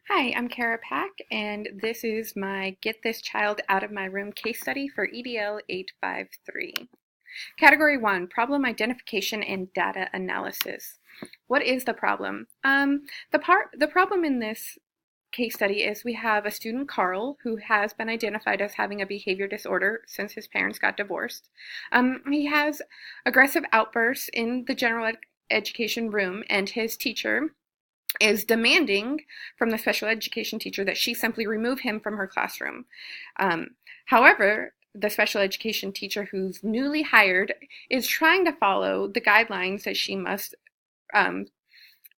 Hi, I'm Kara Pack, and this is my Get This Child Out of My Room case study for EDL 853. Category 1, Problem Identification and Data Analysis. What is the problem? The problem in this case study is we have a student, Carl, who has been identified as having a behavior disorder since his parents got divorced. He has aggressive outbursts in the general education room, and his teacher is demanding from the special education teacher that she simply remove him from her classroom. However, the special education teacher who's newly hired is trying to follow the guidelines that she must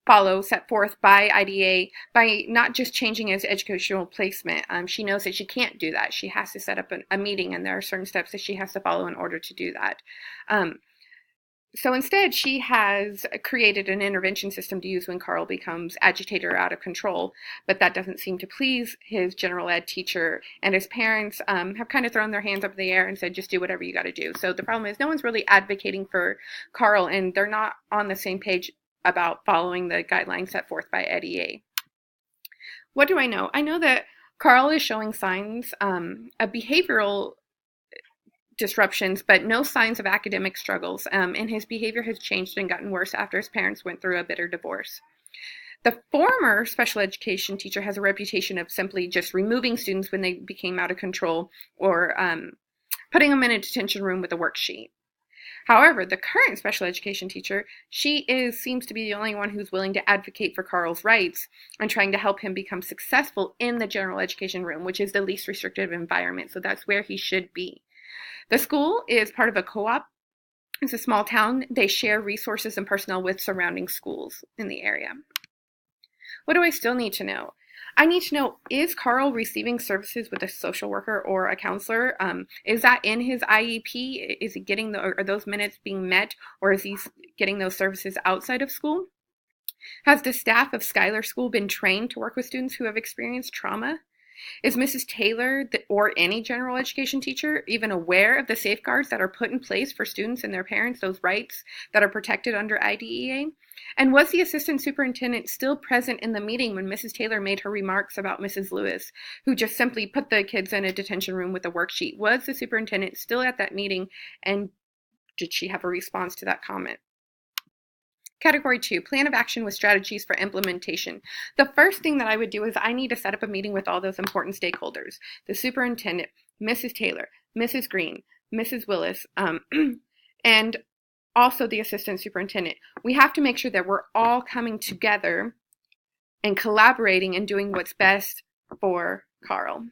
follow set forth by IDA by not just changing his educational placement. She knows that she can't do that. She has to set up a meeting, and there are certain steps that she has to follow in order to do that. So instead, she has created an intervention system to use when Carl becomes agitated or out of control, but that doesn't seem to please his general ed teacher, and his parents have kind of thrown their hands up in the air and said, just do whatever you got to do. So the problem is no one's really advocating for Carl, and they're not on the same page about following the guidelines set forth by EDA. What do I know? I know that Carl is showing signs of behavioral disruptions, but no signs of academic struggles, and his behavior has changed and gotten worse after his parents went through a bitter divorce. The former special education teacher has a reputation of simply just removing students when they became out of control, or putting them in a detention room with a worksheet. However, the current special education teacher, seems to be the only one who's willing to advocate for Carl's rights and trying to help him become successful in the general education room, which is the least restrictive environment, so that's where he should be. The school is part of a co-op. It's a small town. They share resources and personnel with surrounding schools in the area. What do I still need to know? I need to know, is Carl receiving services with a social worker or a counselor? Is that in his IEP? Is he getting are those minutes being met, or is he getting those services outside of school? Has the staff of Schuyler School been trained to work with students who have experienced trauma? Is Mrs. Taylor or any general education teacher even aware of the safeguards that are put in place for students and their parents, those rights that are protected under IDEA? And was the assistant superintendent still present in the meeting when Mrs. Taylor made her remarks about Mrs. Lewis, who just simply put the kids in a detention room with a worksheet? Was the superintendent still at that meeting, and did she have a response to that comment? Category 2, plan of action with strategies for implementation. The first thing that I would do is I need to set up a meeting with all those important stakeholders: the superintendent, Mrs. Taylor, Mrs. Green, Mrs. Willis, and also the assistant superintendent. We have to make sure that we're all coming together and collaborating and doing what's best for Carl.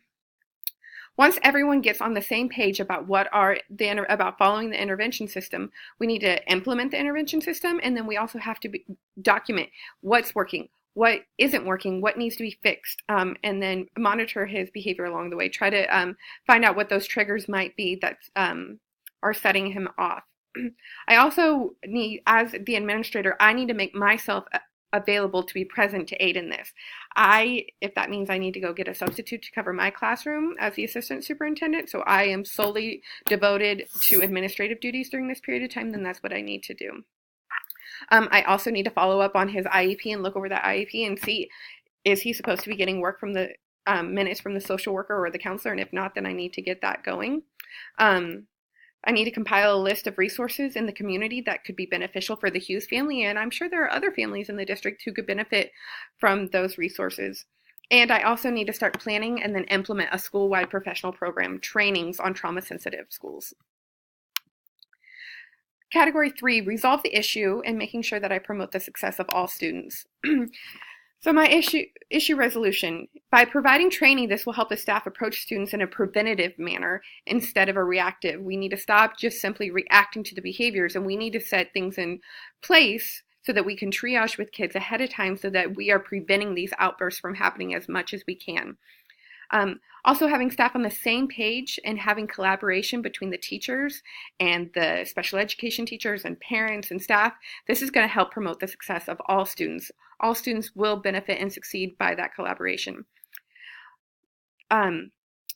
Once everyone gets on the same page about about following the intervention system, we need to implement the intervention system, and then we also have to document what's working, what isn't working, what needs to be fixed, and then monitor his behavior along the way. Try to find out what those triggers might be that are setting him off. I also need, as the administrator, I need to make myself available to be present to aid in this. If that means I need to go get a substitute to cover my classroom as the assistant superintendent, so I am solely devoted to administrative duties during this period of time, then that's what I need to do. I also need to follow up on his IEP and look over that IEP and see, is he supposed to be getting work from the minutes from the social worker or the counselor, and if not, then I need to get that going. I need to compile a list of resources in the community that could be beneficial for the Hughes family, and I'm sure there are other families in the district who could benefit from those resources. And I also need to start planning and then implement a school-wide professional program, trainings on trauma-sensitive schools. Category 3, resolve the issue and making sure that I promote the success of all students. So my issue resolution: by providing training, this will help the staff approach students in a preventative manner instead of a reactive. We need to stop just simply reacting to the behaviors, and we need to set things in place so that we can triage with kids ahead of time so that we are preventing these outbursts from happening as much as we can. Also, having staff on the same page and having collaboration between the teachers and the special education teachers and parents and staff, this is going to help promote the success of all students. All students will benefit and succeed by that collaboration.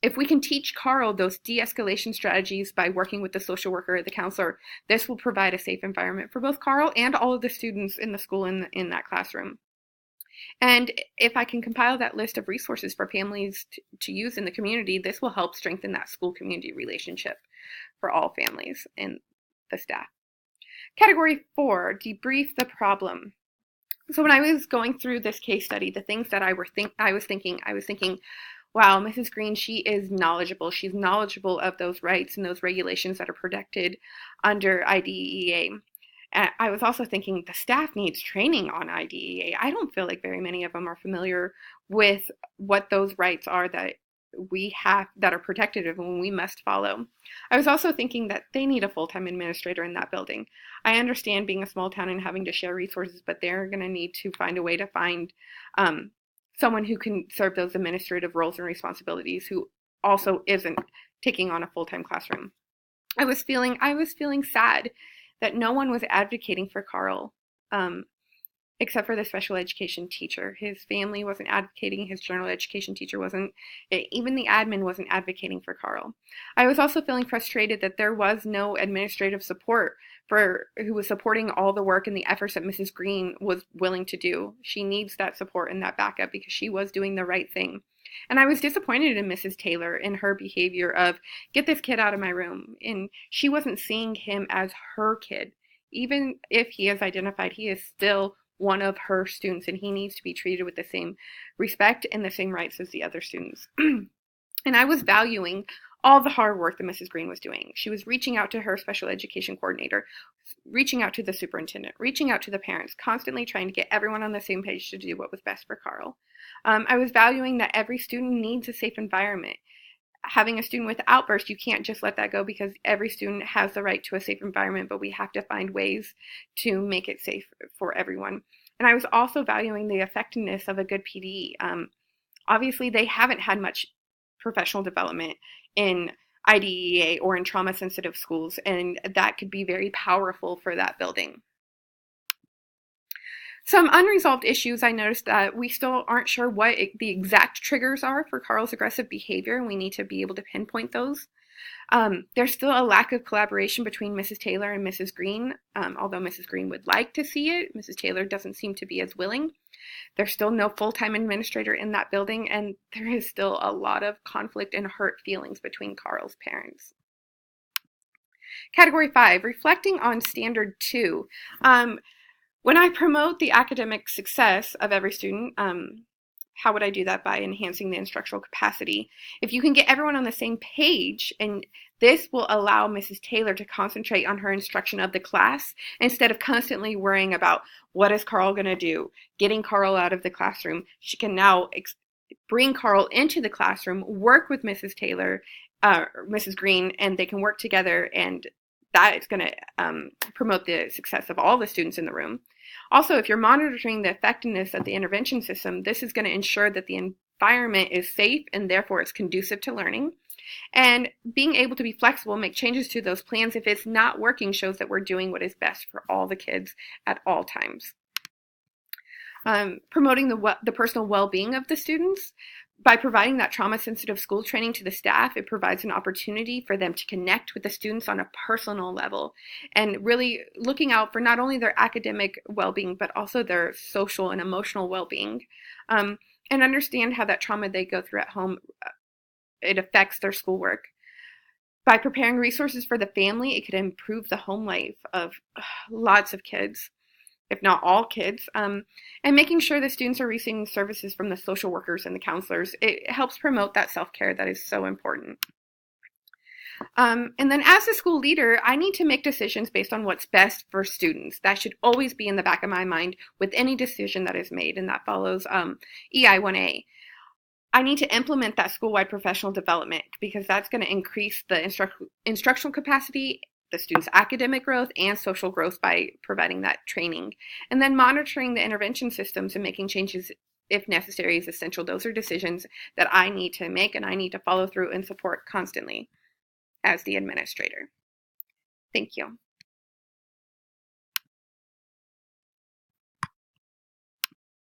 If we can teach Carl those de-escalation strategies by working with the social worker or the counselor, this will provide a safe environment for both Carl and all of the students in the school in that classroom. And if I can compile that list of resources for families to use in the community, this will help strengthen that school-community relationship for all families and the staff. Category 4, debrief the problem. So when I was going through this case study, the things that I was thinking, wow, Mrs. Green, she is knowledgeable. She's knowledgeable of those rights and those regulations that are protected under IDEA. And I was also thinking the staff needs training on IDEA. I don't feel like very many of them are familiar with what those rights are that we have that are protected and we must follow. I was also thinking that they need a full-time administrator in that building. I understand being a small town and having to share resources, but they're going to need to find a way to find someone who can serve those administrative roles and responsibilities who also isn't taking on a full-time classroom. I was feeling sad that no one was advocating for Carl. Except for the special education teacher. His family wasn't advocating, his general education teacher wasn't, even the admin wasn't advocating for Carl. I was also feeling frustrated that there was no administrative support who was supporting all the work and the efforts that Mrs. Green was willing to do. She needs that support and that backup because she was doing the right thing. And I was disappointed in Mrs. Taylor in her behavior of, get this kid out of my room. And she wasn't seeing him as her kid. Even if he is identified, he is still one of her students, and he needs to be treated with the same respect and the same rights as the other students. And I was valuing all the hard work that Mrs. Green was doing. She was reaching out to her special education coordinator, reaching out to the superintendent, reaching out to the parents, constantly trying to get everyone on the same page to do what was best for Carl. I was valuing that every student needs a safe environment. Having a student with outburst, you can't just let that go because every student has the right to a safe environment, but we have to find ways to make it safe for everyone. And I was also valuing the effectiveness of a good PD. Obviously, they haven't had much professional development in IDEA or in trauma-sensitive schools, and that could be very powerful for that building. Some unresolved issues, I noticed that we still aren't sure what the exact triggers are for Carl's aggressive behavior, and we need to be able to pinpoint those. There's still a lack of collaboration between Mrs. Taylor and Mrs. Green, although Mrs. Green would like to see it. Mrs. Taylor doesn't seem to be as willing. There's still no full-time administrator in that building, and there is still a lot of conflict and hurt feelings between Carl's parents. Category 5, reflecting on Standard 2. When I promote the academic success of every student, how would I do that? By enhancing the instructional capacity. If you can get everyone on the same page, and this will allow Mrs. Taylor to concentrate on her instruction of the class instead of constantly worrying about what is Carl going to do, getting Carl out of the classroom. She can now bring Carl into the classroom, work with Mrs. Taylor, Mrs. Green, and they can work together, and that is going to promote the success of all the students in the room. Also, if you're monitoring the effectiveness of the intervention system, this is going to ensure that the environment is safe and therefore it's conducive to learning. And being able to be flexible, make changes to those plans if it's not working, shows that we're doing what is best for all the kids at all times. Promoting the personal well-being of the students. By providing that trauma-sensitive school training to the staff, it provides an opportunity for them to connect with the students on a personal level and really looking out for not only their academic well-being, but also their social and emotional well-being, and understand how that trauma they go through at home, it affects their schoolwork. By preparing resources for the family, it could improve the home life of lots of kids, if not all kids, and making sure the students are receiving services from the social workers and the counselors. It helps promote that self-care that is so important. And then as a school leader, I need to make decisions based on what's best for students. That should always be in the back of my mind with any decision that is made, and that follows EI1A. I need to implement that school-wide professional development because that's going to increase the instructional capacity, the students' academic growth, and social growth by providing that training. And then monitoring the intervention systems and making changes if necessary is essential. Those are decisions that I need to make and I need to follow through and support constantly as the administrator. Thank you.